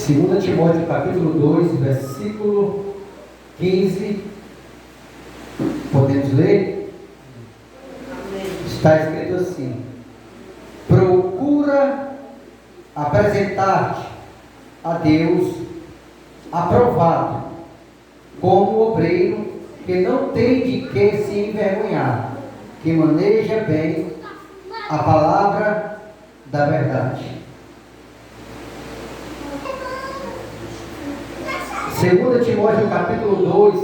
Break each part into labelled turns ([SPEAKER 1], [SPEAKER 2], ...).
[SPEAKER 1] 2 Timóteo capítulo 2, versículo 15. Podemos ler? Está escrito assim: procura apresentar-te a Deus aprovado, como obreiro que não tem de que se envergonhar, que maneja bem a palavra da verdade. 2 Timóteo capítulo 2,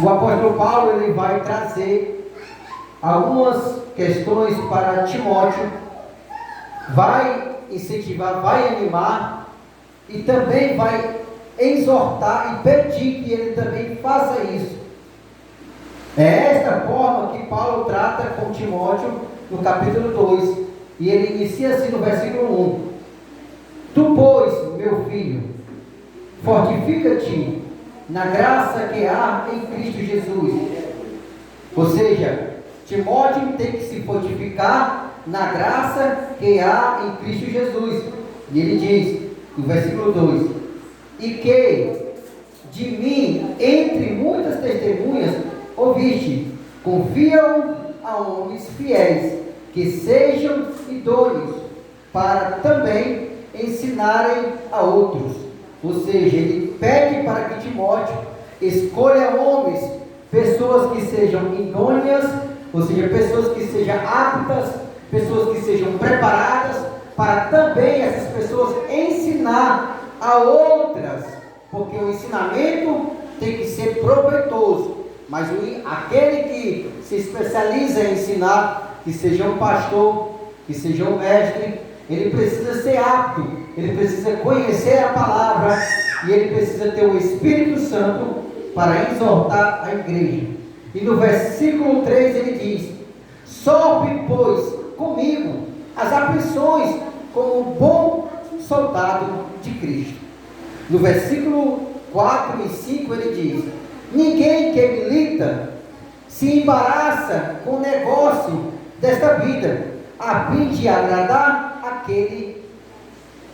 [SPEAKER 1] o apóstolo Paulo ele vai trazer algumas questões para Timóteo, vai incentivar, vai animar e também vai exortar e pedir que ele também faça isso. É esta forma que Paulo trata com Timóteo no capítulo 2, e ele inicia assim no versículo 1: Tu, pois, meu filho, fortifica-te na graça que há em Cristo Jesus. Ou seja, Timóteo tem que se fortificar na graça que há em Cristo Jesus. E ele diz, no versículo 2: e que de mim, entre muitas testemunhas, ouviste, confiam a homens fiéis, que sejam idôneos, para também ensinarem a outros. Ou seja, ele pede para que Timóteo escolha homens, pessoas que sejam idôneas, ou seja, pessoas que sejam aptas, pessoas que sejam preparadas, para também essas pessoas ensinar a outras, porque o ensinamento tem que ser proveitoso, mas aquele que se especializa em ensinar, que seja um pastor, que seja um mestre, ele precisa ser apto, ele precisa conhecer a palavra, e ele precisa ter o Espírito Santo para exortar a igreja. E no versículo 3 ele diz: sofre, pois, comigo as aflições como um bom soldado de Cristo. No versículo 4 e 5 ele diz: ninguém que milita se embaraça com o negócio desta vida, a fim de agradar aquele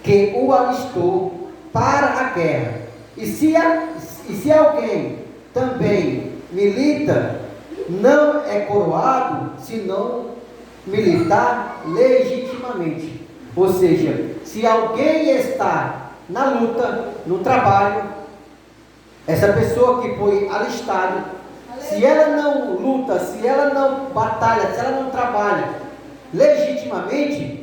[SPEAKER 1] que o alistou para a guerra. E se alguém também milita, não é coroado, senão militar legitimamente. Ou seja, se alguém está na luta, no trabalho, essa pessoa que foi alistada, se ela não luta, se ela não batalha, se ela não trabalha legitimamente,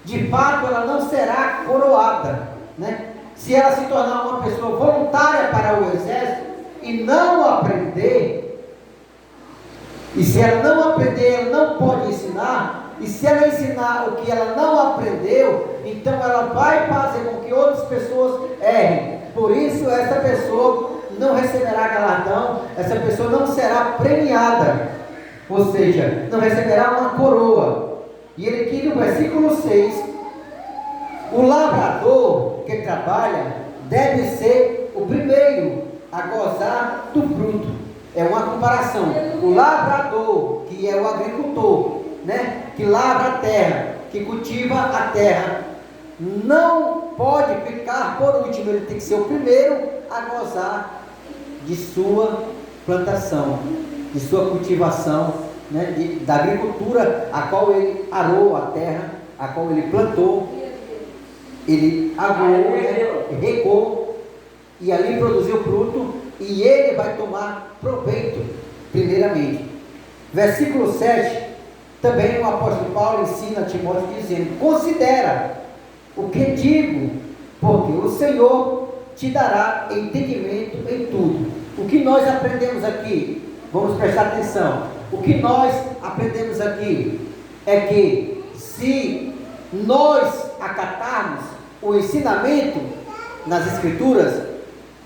[SPEAKER 1] de fato ela não será coroada, né? Se ela se tornar uma pessoa voluntária para o exército e não aprender, e se ela não aprender, ela não pode ensinar, e se ela ensinar o que ela não aprendeu, então ela vai fazer com que outras pessoas errem. Por isso essa pessoa não receberá galardão, essa pessoa não será premiada, ou seja, não receberá uma coroa. E ele aqui no versículo 6, o lavrador que trabalha deve ser o primeiro a gozar do fruto. É uma comparação. O lavrador, que é o agricultor, né, que lavra a terra, que cultiva a terra, não pode ficar por último, ele tem que ser o primeiro a gozar de sua plantação, de sua cultivação, né, da agricultura a qual ele arou a terra, a qual ele plantou, ele agou, regou, e ali produziu fruto, e ele vai tomar proveito primeiramente. Versículo 7, também o apóstolo Paulo ensina a Timóteo dizendo: considera o que digo, porque o Senhor te dará entendimento em tudo. O que nós aprendemos aqui, vamos prestar atenção, o que nós aprendemos aqui é que se nós acatarmos o ensinamento nas Escrituras,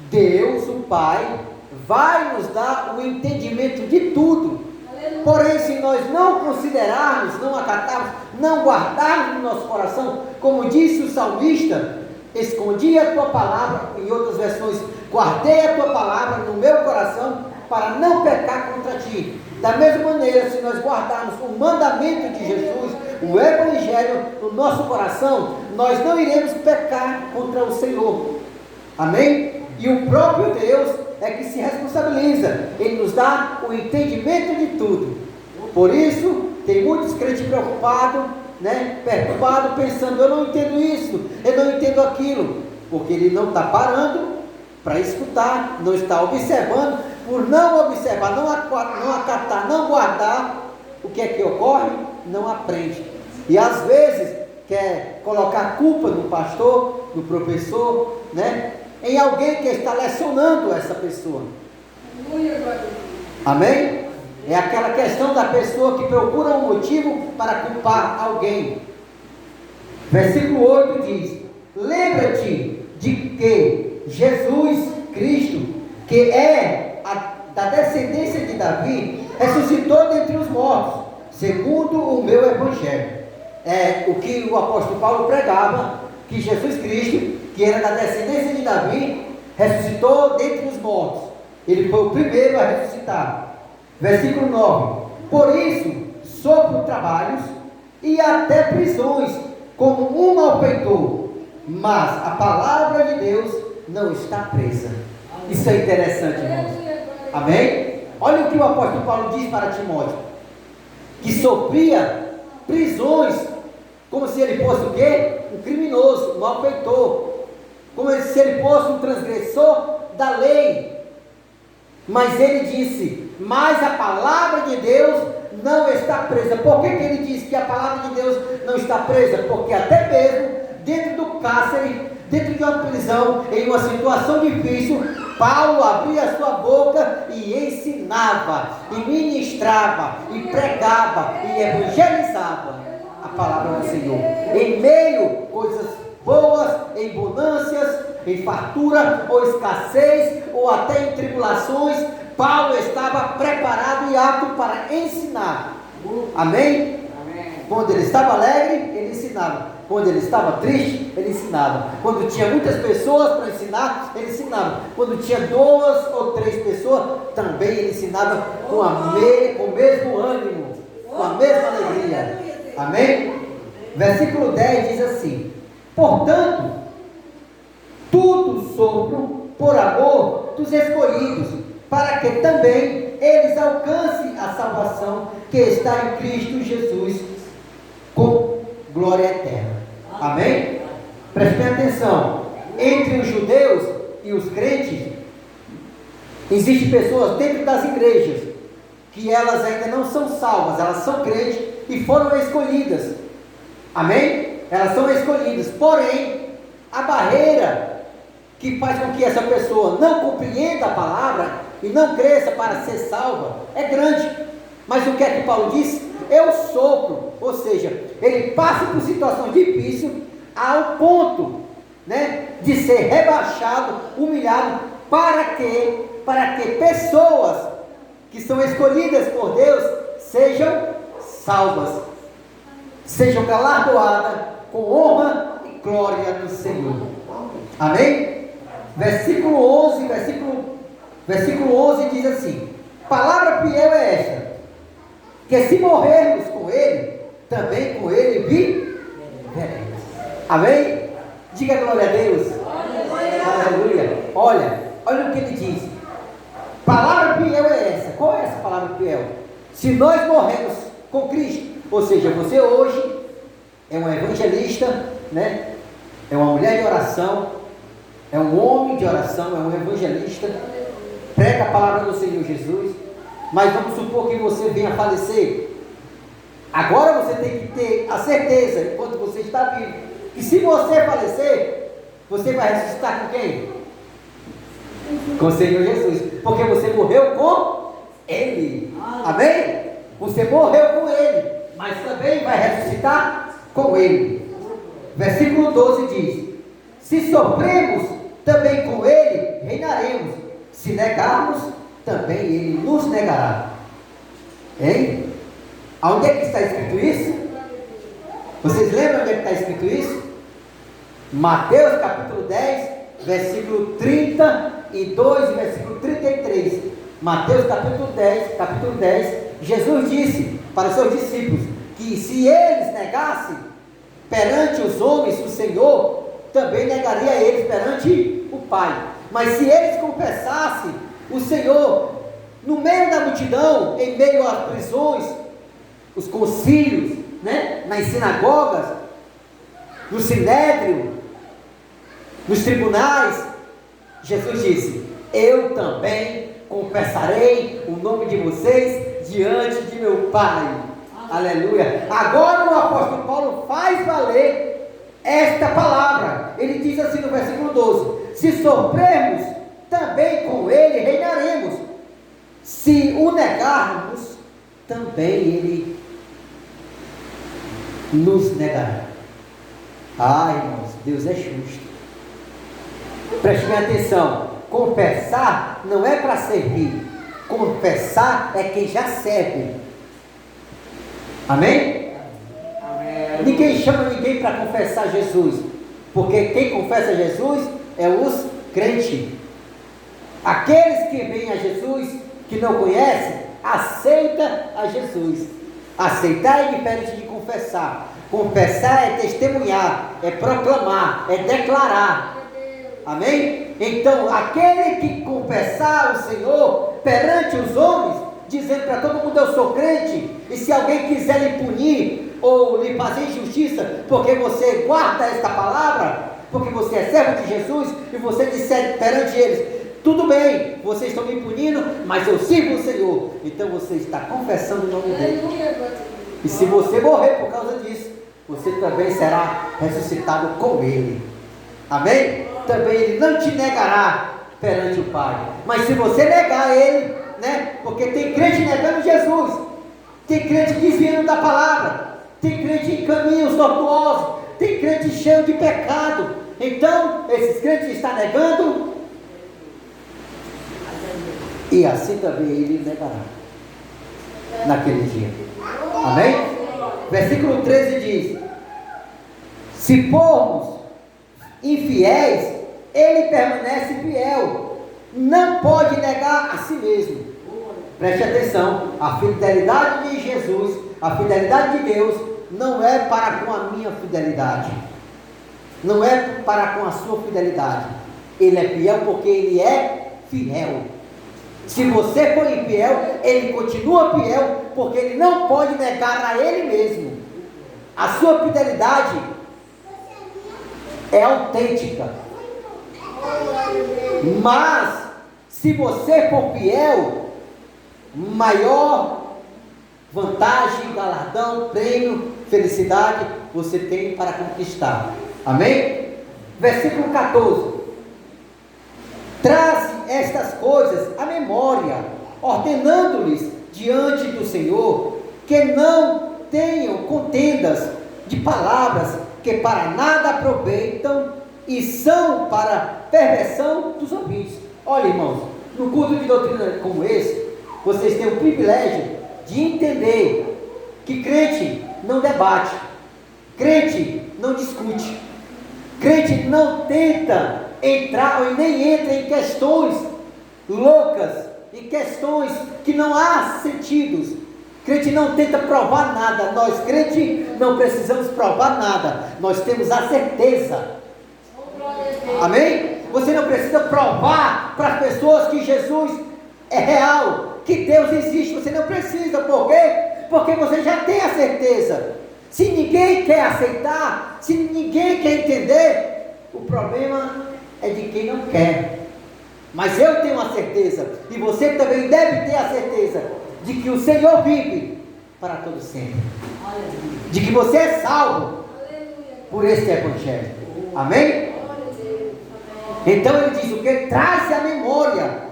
[SPEAKER 1] Deus, o Pai, vai nos dar o entendimento de tudo. Porém, se nós não considerarmos, não acatarmos, não guardarmos no nosso coração, como disse o salmista, escondi a tua palavra, em outras versões, guardei a tua palavra no meu coração, para não pecar contra ti. Da mesma maneira, se nós guardarmos o mandamento de Jesus, o Evangelho no nosso coração, nós não iremos pecar contra o Senhor. Amém? E o próprio Deus é que se responsabiliza. Ele nos dá o entendimento de tudo. Por isso, tem muitos crentes preocupados, perturbados, pensando: eu não entendo isso, eu não entendo aquilo. Porque ele não está parando para escutar, não está observando. Por não observar, não acatar, não guardar, o que é que ocorre? Não aprende. E às vezes quer colocar culpa no pastor, no professor, em alguém que está lecionando essa pessoa. Amém? É aquela questão da pessoa que procura um motivo para culpar alguém. Versículo 8 diz: lembra-te de que Jesus Cristo, que é da descendência de Davi, ressuscitou dentre os mortos, segundo o meu evangelho. É o que o apóstolo Paulo pregava, que Jesus Cristo, que era da descendência de Davi, ressuscitou dentre os mortos. Ele foi o primeiro a ressuscitar. Versículo 9: por isso sofro trabalhos e até prisões como um malfeitor, mas a palavra de Deus não está presa. Isso é interessante, irmãos. Amém? Olha o que o apóstolo Paulo diz para Timóteo: que sofria prisões, como se ele fosse o quê? Um criminoso, um malfeitor, como se ele fosse um transgressor da lei. Mas ele disse: mas a palavra de Deus não está presa. Por que ele disse que a palavra de Deus não está presa? Porque até mesmo dentro do cárcere, dentro de uma prisão, em uma situação difícil, Paulo abria a sua boca e ensinava, e ministrava, e pregava, e evangelizava a palavra do Senhor. Em meio a coisas boas, em bonâncias, em fartura ou escassez, ou até em tribulações, Paulo estava preparado e apto para ensinar. Amém? Quando ele estava alegre, ele ensinava. Quando ele estava triste, ele ensinava. Quando tinha muitas pessoas para ensinar, ele ensinava. Quando tinha 2 ou 3 pessoas, também ele ensinava com o mesmo ânimo, com a mesma alegria. Amém? Versículo 10 diz assim: portanto, tudo sofro por amor dos escolhidos, para que também eles alcancem a salvação que está em Cristo Jesus, com glória eterna. Amém? Prestem atenção: entre os judeus e os crentes, existem pessoas dentro das igrejas que elas ainda não são salvas, elas são crentes e foram escolhidas. Amém? Elas são escolhidas, porém a barreira que faz com que essa pessoa não compreenda a palavra e não cresça para ser salva é grande. Mas o que é que Paulo diz? Eu sofro, ou seja, ele passa por situação difícil ao ponto, de ser rebaixado, humilhado, para que pessoas que são escolhidas por Deus sejam salvas, sejam galardoadas com honra e glória do Senhor. Amém? Versículo 11 diz assim: palavra fiel é esta, que se morrermos com ele, também com ele viveremos. Amém? Diga glória a Deus. Aleluia. Olha o que ele diz: palavra fiel é essa. Qual é essa palavra fiel? Se nós morremos com Cristo, ou seja, você hoje é um evangelista, é uma mulher de oração, é um homem de oração, é um evangelista, prega a palavra do Senhor Jesus, mas vamos supor que você venha a falecer. Agora você tem que ter a certeza, enquanto você está vivo, que se você falecer, você vai ressuscitar com quem? Com o Senhor Jesus, porque você morreu com Ele. Amém? Você morreu com Ele, mas também vai ressuscitar com Ele. Versículo 12 diz: se sofremos, também com Ele reinaremos. Se negarmos, também Ele nos negará. Hein? Onde é que está escrito isso? Vocês lembram onde é que está escrito isso? Mateus capítulo 10, versículo 32 e versículo 33. Mateus capítulo 10, Jesus disse para os seus discípulos que se eles negassem perante os homens o Senhor, também negaria eles perante o Pai. Mas se eles confessassem o Senhor no meio da multidão, em meio às prisões, os concílios, né, nas sinagogas, no sinédrio, nos tribunais, Jesus disse: eu também confessarei o nome de vocês diante de meu Pai. Aleluia. Agora o apóstolo Paulo faz valer esta palavra. Ele diz assim no versículo 12: se sofrermos, também com ele reinaremos. Se o negarmos, também ele nos negará. Ah, irmãos, Deus é justo. Prestem atenção. Confessar não é para servir. Confessar é quem já serve. Amém? Amém. Ninguém chama ninguém para confessar Jesus, porque quem confessa Jesus é os crentes. Aqueles que vêm a Jesus, que não conhecem, aceita a Jesus. Aceitar é diferente de confessar. Confessar é testemunhar, é proclamar, é declarar. Amém? Então, aquele que confessar o Senhor perante os homens, dizendo para todo mundo: eu sou crente, e se alguém quiser lhe punir ou lhe fazer injustiça, porque você guarda esta palavra, porque você é servo de Jesus, e você disser perante eles: tudo bem, vocês estão me punindo, mas eu sirvo o Senhor. Então você está confessando o nome dele. E se você morrer por causa disso, você também será ressuscitado com ele. Amém? Também ele não te negará perante o Pai. Mas se você negar ele, né? Porque tem crente negando Jesus, tem crente desviando da palavra, tem crente em caminhos tortuosos, tem crente cheio de pecado. Então, esses crentes estão negando, e assim também ele negará naquele dia. Amém? Versículo 13 diz: se formos infiéis, ele permanece fiel, não pode negar a si mesmo. Preste atenção, a fidelidade de Jesus, a fidelidade de Deus, não é para com a minha fidelidade, não é para com a sua fidelidade. Ele é fiel porque ele é fiel. Se você for infiel, ele continua fiel, porque ele não pode negar a ele mesmo. A sua fidelidade é autêntica. Mas se você for fiel, maior vantagem, galardão, prêmio, felicidade você tem para conquistar. Amém? Versículo 14: traz estas coisas à memória, ordenando-lhes diante do Senhor que não tenham contendas de palavras que para nada aproveitam e são para perversão dos ouvintes. Olha, irmãos, no culto de doutrina como esse, vocês têm o privilégio de entender que crente não debate, crente não discute, crente não tenta entrar ou nem entra em questões loucas, em questões que não há sentidos. Crente não tenta provar nada. Nós, crente, não precisamos provar nada, nós temos a certeza. Amém? Você não precisa provar para as pessoas que Jesus é real, que Deus existe. Você não precisa. Por quê? Porque você já tem a certeza. Se ninguém quer aceitar, se ninguém quer entender, o problema é de quem não quer. Mas eu tenho a certeza, e você também deve ter a certeza, de que o Senhor vive para todo sempre, de que você é salvo por este evangelho. Amém? Então ele diz o que? Traz a memória,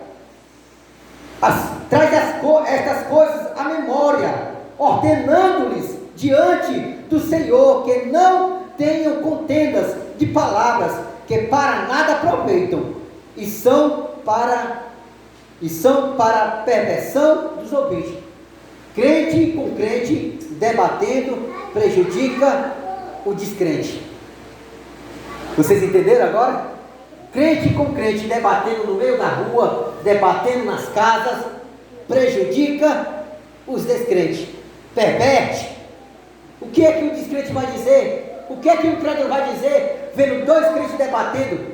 [SPEAKER 1] estas coisas à memória, ordenando-lhes diante do Senhor que não tenham contendas de palavras que para nada aproveitam e são para perversão dos ouvintes. Crente com crente debatendo prejudica o descrente. Vocês entenderam agora? Crente com crente debatendo no meio da rua, debatendo nas casas, prejudica os descrentes, perverte O que é que o descrente vai dizer? O que é que o incrédulo vai dizer, vendo dois crentes debatendo,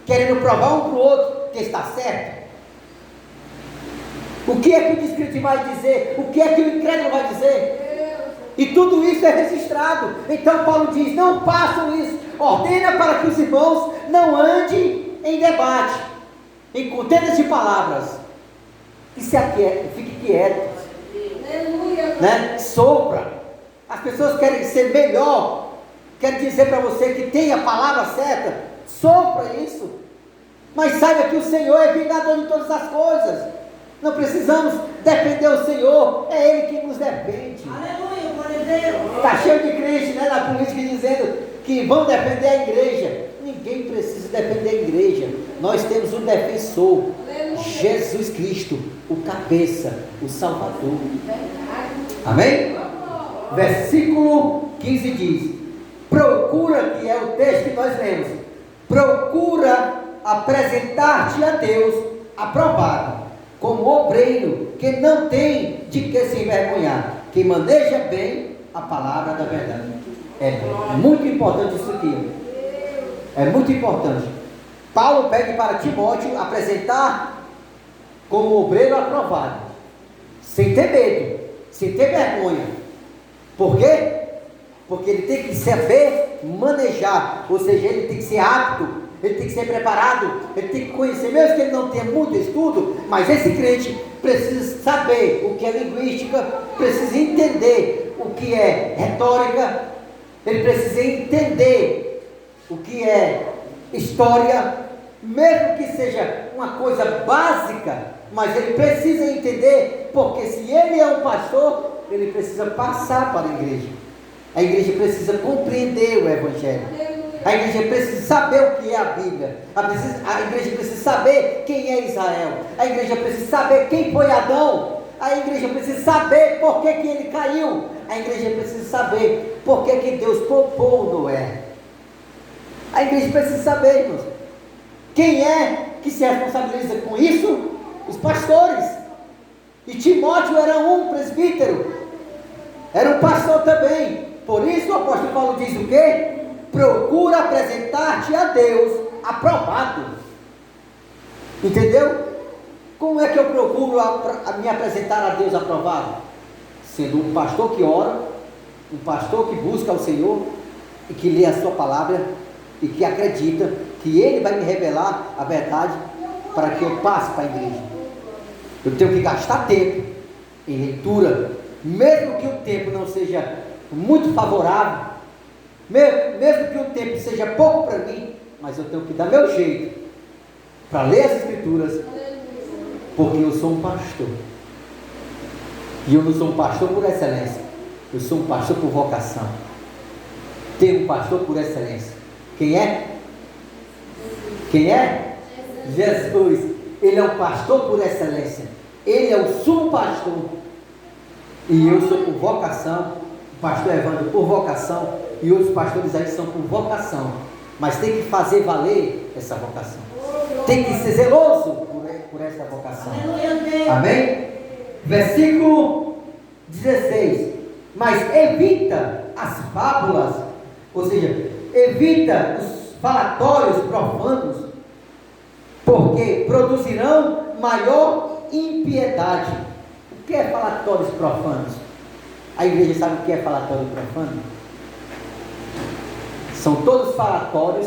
[SPEAKER 1] querendo provar um para o outro que está certo? O que é que o descrente vai dizer? O que é que o incrédulo vai dizer? E tudo isso é registrado. Então Paulo diz, não façam isso. Ordena para que os irmãos não andem em debate, em contendas de palavras. E se aquieta, fique quieto. Né? Sopra. As pessoas querem ser melhor. Querem dizer para você que tem a palavra certa. Sopra isso. Mas saiba que o Senhor é vingador de todas as coisas. Não precisamos defender o Senhor, é Ele que nos defende.
[SPEAKER 2] Aleluia, glória a Deus.
[SPEAKER 1] Está cheio de crente, né, na política dizendo que vão defender a igreja. Ninguém precisa defender a igreja. Nós temos um defensor, Jesus Cristo, o cabeça, o Salvador. Amém? Versículo 15 diz: procura, que é o texto que nós lemos, procura apresentar-te a Deus aprovado, como obreiro que não tem de que se envergonhar, que maneja bem a palavra da verdade. É muito importante isso aqui. É muito importante. Paulo pede para Timóteo apresentar como obreiro aprovado, sem ter medo, sem ter vergonha. Por quê? Porque ele tem que saber manejar, ou seja, ele tem que ser apto, ele tem que ser preparado, ele tem que conhecer, mesmo que ele não tenha muito estudo, mas esse crente precisa saber o que é linguística, precisa entender o que é retórica, ele precisa entender o que é história, mesmo que seja uma coisa básica, mas ele precisa entender, porque se ele é um pastor, ele precisa passar para a igreja. A igreja precisa compreender o Evangelho. A igreja precisa saber o que é a Bíblia. A igreja precisa saber quem é Israel. A igreja precisa saber quem foi Adão. A igreja precisa saber por que ele caiu. A igreja precisa saber por que Deus poupou Noé. A igreja precisa saber, irmãos. Quem é que se responsabiliza com isso? Os pastores. E Timóteo era um presbítero. Era um pastor também. Por isso o apóstolo Paulo diz o quê? Procura apresentar-te a Deus aprovado. Entendeu? Como é que eu procuro me apresentar a Deus aprovado? Sendo um pastor que ora, um pastor que busca o Senhor e que lê a sua palavra e que acredita que Ele vai me revelar a verdade para que eu passe para a igreja. Eu tenho que gastar tempo em leitura, mesmo que o tempo não seja muito favorável, mesmo que o tempo seja pouco para mim, mas eu tenho que dar meu jeito para ler as Escrituras, porque eu sou um pastor, e eu não sou um pastor por excelência, eu sou um pastor por vocação. Tem um pastor por excelência. Quem é? Quem é? Jesus. Ele é um pastor por excelência, ele é o sumo pastor, e eu sou por vocação. O pastor Evandro por vocação, e outros pastores aí são por vocação, mas tem que fazer valer essa vocação, tem que ser zeloso por essa vocação. Amém? Versículo 16: mas evita as fábulas, ou seja, evita os falatórios profanos, porque produzirão maior impiedade. O que é falatórios profanos? A igreja sabe o que é falatório profano? São todos falatórios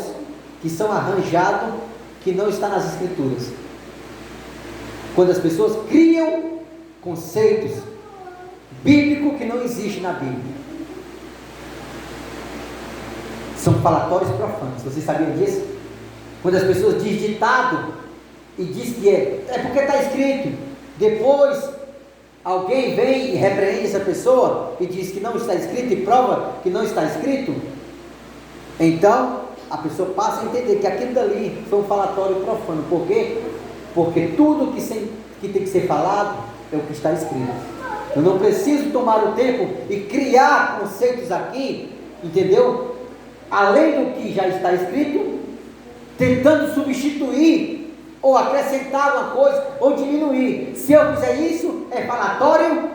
[SPEAKER 1] que são arranjados, que não está nas Escrituras. Quando as pessoas criam conceitos bíblicos que não existem na Bíblia. São falatórios profanos. Vocês sabiam disso? Quando as pessoas dizem ditado e diz que é porque está escrito. Depois alguém vem e repreende essa pessoa e diz que não está escrito e prova que não está escrito. Então a pessoa passa a entender que aquilo dali foi um falatório profano. Por quê? Porque tudo que tem que ser falado é o que está escrito. Eu não preciso tomar o tempo e criar conceitos aqui, entendeu? Além do que já está escrito, tentando substituir ou acrescentar uma coisa, ou diminuir. Se eu fizer isso, é falatório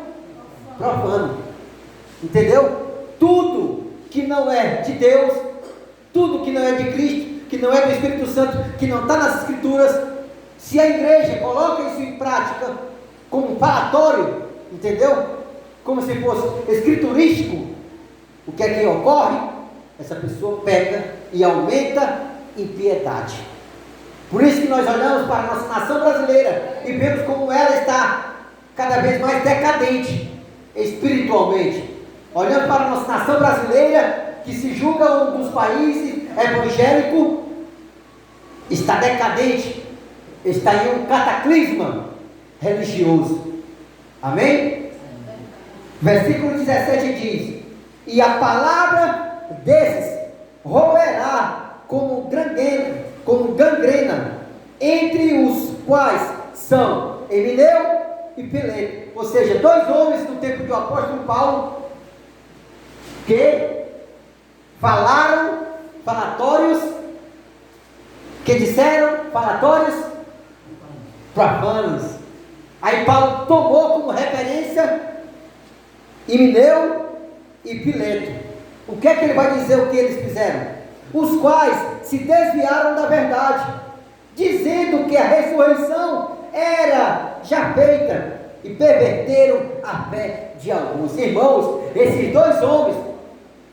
[SPEAKER 1] profano. Entendeu? tudo que não é de Deus, tudo que não é de Cristo, que não é do Espírito Santo, que não está nas Escrituras, se a igreja coloca isso em prática como um falatório, entendeu? Como se fosse escriturístico, o que é que ocorre? Essa pessoa peca e aumenta impiedade. Por isso que nós olhamos para a nossa nação brasileira e vemos como ela está cada vez mais decadente espiritualmente. Olhando para a nossa nação brasileira, que se julga um dos países evangélicos, está decadente, está em um cataclisma religioso. Amém? Versículo 17 diz: e a palavra desses roerá como gangrena, entre os quais são Emineu e Pileto. Ou seja, dois homens no tempo do apóstolo Paulo, que falaram falatórios, que disseram falatórios profanos. Aí Paulo tomou como referência Emineu e Pileto. O que é que ele vai dizer o que eles fizeram? Os quais se desviaram da verdade, dizendo que a ressurreição era já feita, e perverteram a fé de alguns. Irmãos, esses dois homens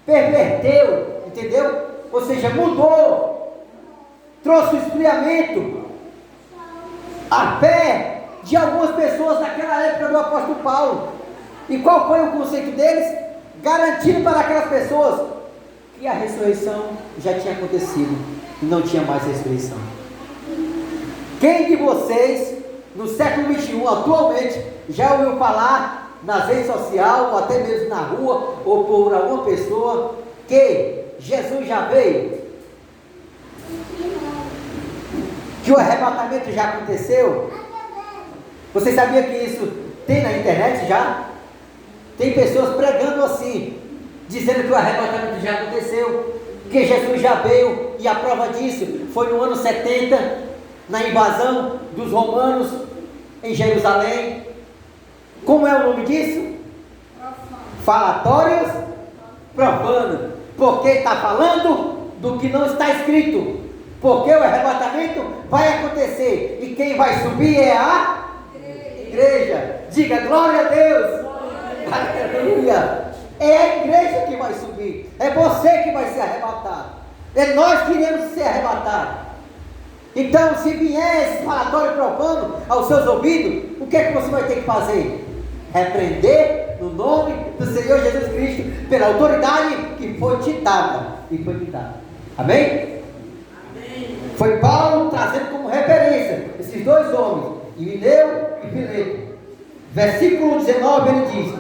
[SPEAKER 1] perverteram, entendeu? Ou seja, mudou, trouxe o esfriamento, a fé de algumas pessoas naquela época do apóstolo Paulo. E qual foi o conceito deles? Garantindo para aquelas pessoas que a ressurreição já tinha acontecido e não tinha mais ressurreição. Quem de vocês, no século XXI, atualmente, já ouviu falar nas redes sociais, ou até mesmo na rua, ou por alguma pessoa, que Jesus já veio? Que o arrebatamento já aconteceu? Você sabia que isso tem na internet já? Tem pessoas pregando assim, dizendo que o arrebatamento já aconteceu, que Jesus já veio, e a prova disso foi no ano 70, na invasão dos romanos em Jerusalém. Como é o nome disso? Falatórios profanos, porque está falando do que não está escrito, porque o arrebatamento vai acontecer, e quem vai subir é a igreja. Diga glória a Deus. Aleluia. É a igreja que vai subir, é você que vai ser arrebatado, é nós que iremos ser arrebatados. Então, se vier esse falatório profano aos seus ouvidos, o que é que você vai ter que fazer? Repreender no nome do Senhor Jesus Cristo, pela autoridade que foi te dada. Amém? Amém. Foi Paulo trazendo como referência esses dois homens, Emineu e Pileto. Versículo 19 ele diz: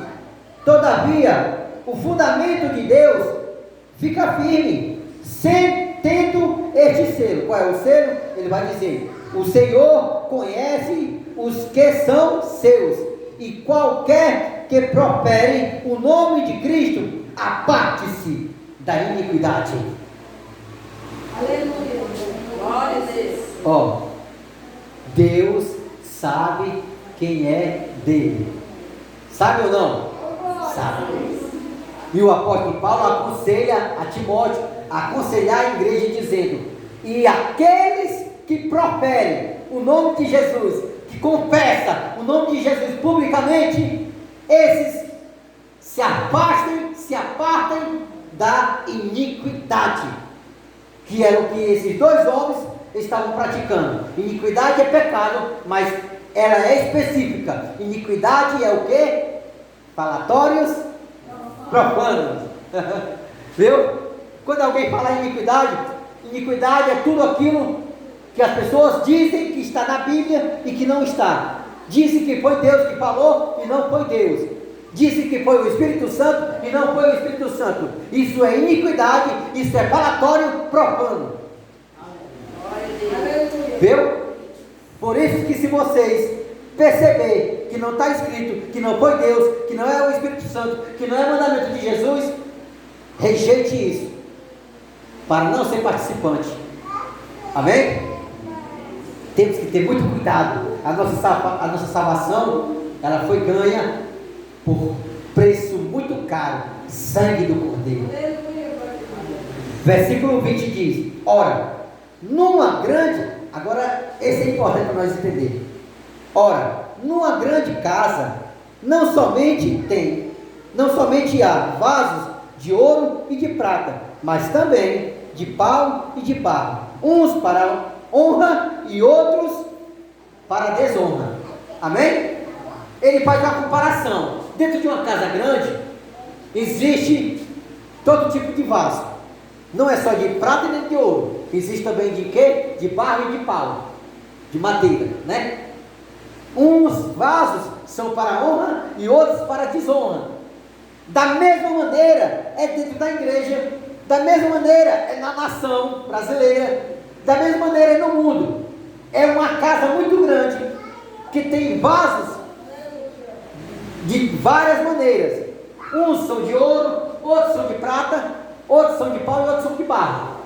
[SPEAKER 1] todavia, o fundamento de Deus fica firme, tendo este selo. Qual é o selo? Ele vai dizer: o Senhor conhece os que são seus, e qualquer que profere o nome de Cristo, aparte-se da iniquidade.
[SPEAKER 2] Aleluia. Glória a Deus.
[SPEAKER 1] Ó, Deus sabe quem é dele. Sabe ou não? Sabe. E o apóstolo Paulo aconselha a Timóteo a aconselhar a igreja dizendo: e aqueles que proferem o nome de Jesus, que confessa o nome de Jesus publicamente, esses se apartem da iniquidade, que era o que esses dois homens estavam praticando. Iniquidade é pecado, mas ela é específica. Iniquidade é o que? Falatórios profanos. Viu? Quando alguém fala em iniquidade, iniquidade é tudo aquilo que as pessoas dizem que está na Bíblia e que não está. Dizem que foi Deus que falou e não foi Deus. Dizem que foi o Espírito Santo e não foi o Espírito Santo. Isso é iniquidade, isso é falatório profano. Viu? Por isso que se vocês perceber que não está escrito, que não foi Deus, que não é o Espírito Santo, que não é mandamento de Jesus, rejeite isso, para não ser participante. Amém? Temos que ter muito cuidado. A nossa salvação, ela foi ganha por preço muito caro, sangue do Cordeiro.
[SPEAKER 2] Aleluia.
[SPEAKER 1] Versículo 20 diz: ora, numa grande, agora esse é importante para nós entender. Ora, numa grande casa, não somente há vasos de ouro e de prata, mas também de pau e de barro, uns para honra e outros para desonra. Amém? Ele faz uma comparação. Dentro de uma casa grande, existe todo tipo de vaso. Não é só de prata nem de ouro. Existe também de quê? De barro e de pau, de madeira, né? Uns vasos são para honra e outros para desonra. Da mesma maneira é dentro da igreja, da mesma maneira é na nação brasileira, da mesma maneira é no mundo. É uma casa muito grande que tem vasos de várias maneiras. Uns são de ouro, outros são de prata, outros são de pau e outros são de barro.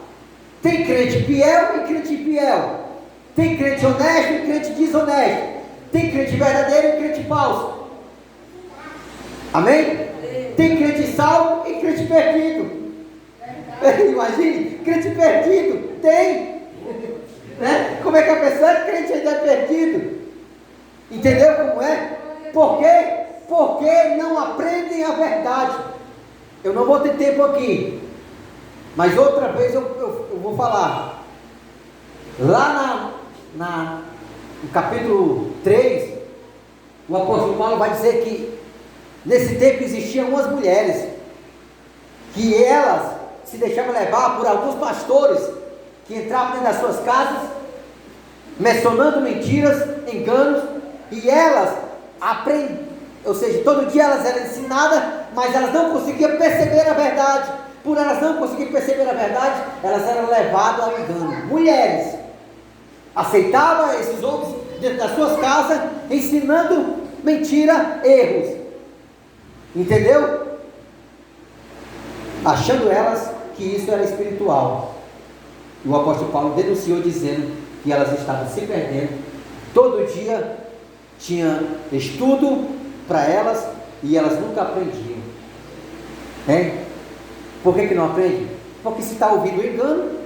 [SPEAKER 1] Tem crente fiel e crente infiel. Tem crente honesto e crente desonesto. Tem crente verdadeiro e crente falso. Amém? Tem crente salvo e crente perdido. Imagine, crente perdido. Tem. Né? Como é que a pessoa é crente ainda é perdido? Entendeu como é? Por quê? Porque não aprendem a verdade. Eu não vou ter tempo aqui, mas outra vez eu vou falar. Lá no capítulo 3, o apóstolo Paulo vai dizer que nesse tempo existiam umas mulheres que elas se deixavam levar por alguns pastores que entravam dentro das suas casas, mencionando mentiras, enganos, e elas aprendiam, ou seja, todo dia elas eram ensinadas, mas elas não conseguiam perceber a verdade. Por elas não conseguirem perceber a verdade, elas eram levadas ao engano. Mulheres aceitavam esses homens dentro das suas casas, ensinando mentira, erros. Entendeu? Achando elas que isso era espiritual. E o apóstolo Paulo denunciou dizendo que elas estavam se perdendo. Todo dia tinha estudo para elas e elas nunca aprendiam. Por que não aprende? Porque se está ouvindo o engano,